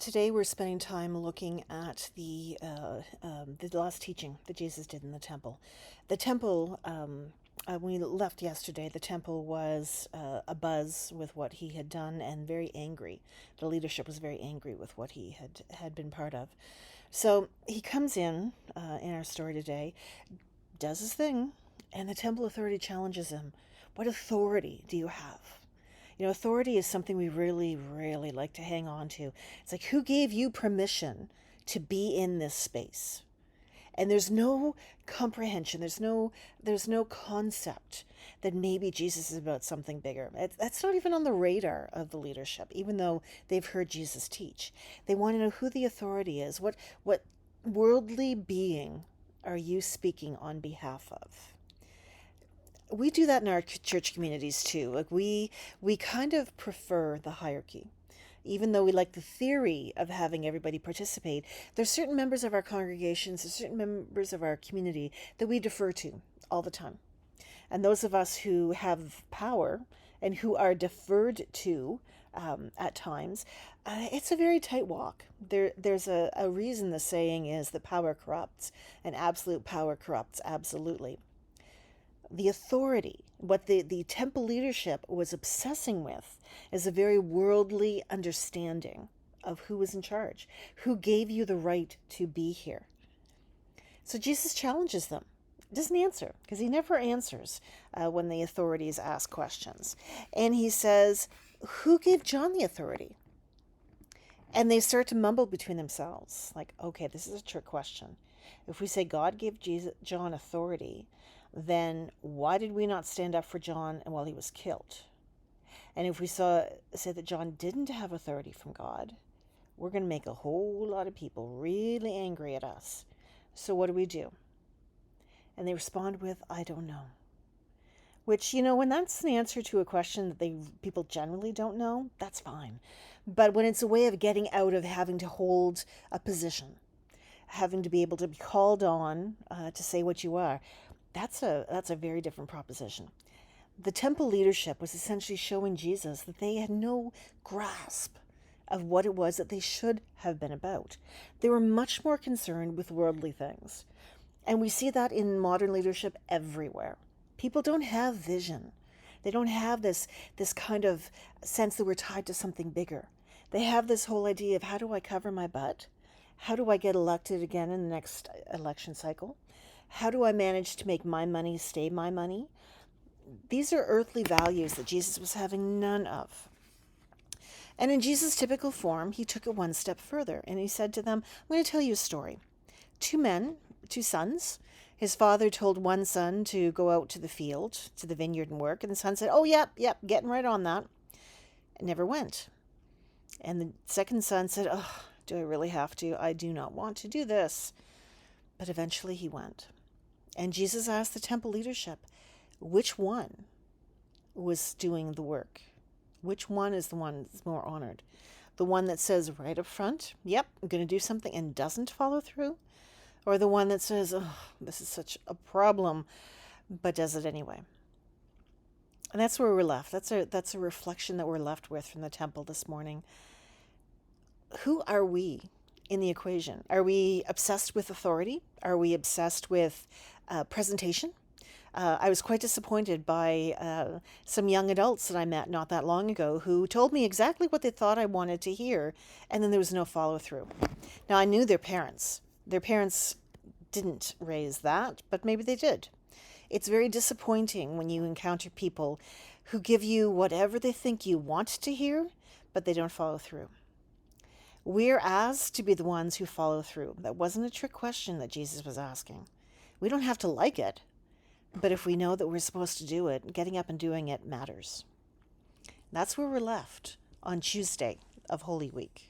Today we're spending time looking at the last teaching that Jesus did in the temple. The temple, when we left yesterday, the temple was abuzz with what he had done and very angry. The leadership was very angry with what he had been part of. So he comes in our story today, does his thing, and the temple authority challenges him. What authority do you have? Authority is something we really, really like to hang on to. It's like, who gave you permission to be in this space? And there's no comprehension. There's no concept that maybe Jesus is about something bigger. That's not even on the radar of the leadership, even though they've heard Jesus teach. They want to know who the authority is. What worldly being are you speaking on behalf of? We do that in our church communities too. Like we kind of prefer the hierarchy. Even though we like the theory of having everybody participate, there's certain members of our congregations, there's certain members of our community that we defer to all the time. And those of us who have power and who are deferred to at times, it's a very tight walk. There's a reason the saying is that power corrupts, and absolute power corrupts absolutely. The authority, what the temple leadership was obsessing with, is a very worldly understanding of who was in charge, who gave you the right to be here. So Jesus challenges them. Doesn't answer, because he never answers when the authorities ask questions. And he says, who gave John the authority? And they start to mumble between themselves, like, okay, this is a trick question. If we say God gave John authority, then why did we not stand up for John while he was killed? And if we say that John didn't have authority from God, we're going to make a whole lot of people really angry at us. So what do we do? And they respond with, I don't know. Which, when that's an answer to a question that people generally don't know, that's fine. But when it's a way of getting out of having to hold a position, having to be able to be called on to say what you are, that's a very different proposition. The temple leadership was essentially showing Jesus that they had no grasp of what it was that they should have been about. They were much more concerned with worldly things. And we see that in modern leadership everywhere. People don't have vision. They don't have this kind of sense that we're tied to something bigger. They have this whole idea of, how do I cover my butt? How do I get elected again in the next election cycle? How do I manage to make my money stay my money? These are earthly values that Jesus was having none of. And in Jesus' typical form, he took it one step further, and he said to them, I'm going to tell you a story. Two sons. His father told one son to go out to the field, to the vineyard and work, and the son said, oh, yep, getting right on that. And never went. And the second son said, oh, do I really have to? I do not want to do this. But eventually he went. And Jesus asked the temple leadership, which one was doing the work? Which one is the one that's more honored? The one that says right up front, yep, I'm going to do something, and doesn't follow through? Or the one that says, oh, this is such a problem, but does it anyway? And that's where we're left. That's a reflection that we're left with from the temple this morning. Who are we in the equation? Are we obsessed with authority? Are we obsessed with presentation? I was quite disappointed by some young adults that I met not that long ago who told me exactly what they thought I wanted to hear, and then there was no follow through. Now, I knew their parents. Their parents didn't raise that, but maybe they did. It's very disappointing when you encounter people who give you whatever they think you want to hear, but they don't follow through. We're asked to be the ones who follow through. That wasn't a trick question that Jesus was asking. We don't have to like it, but if we know that we're supposed to do it, getting up and doing it matters. That's where we're left on Tuesday of Holy Week.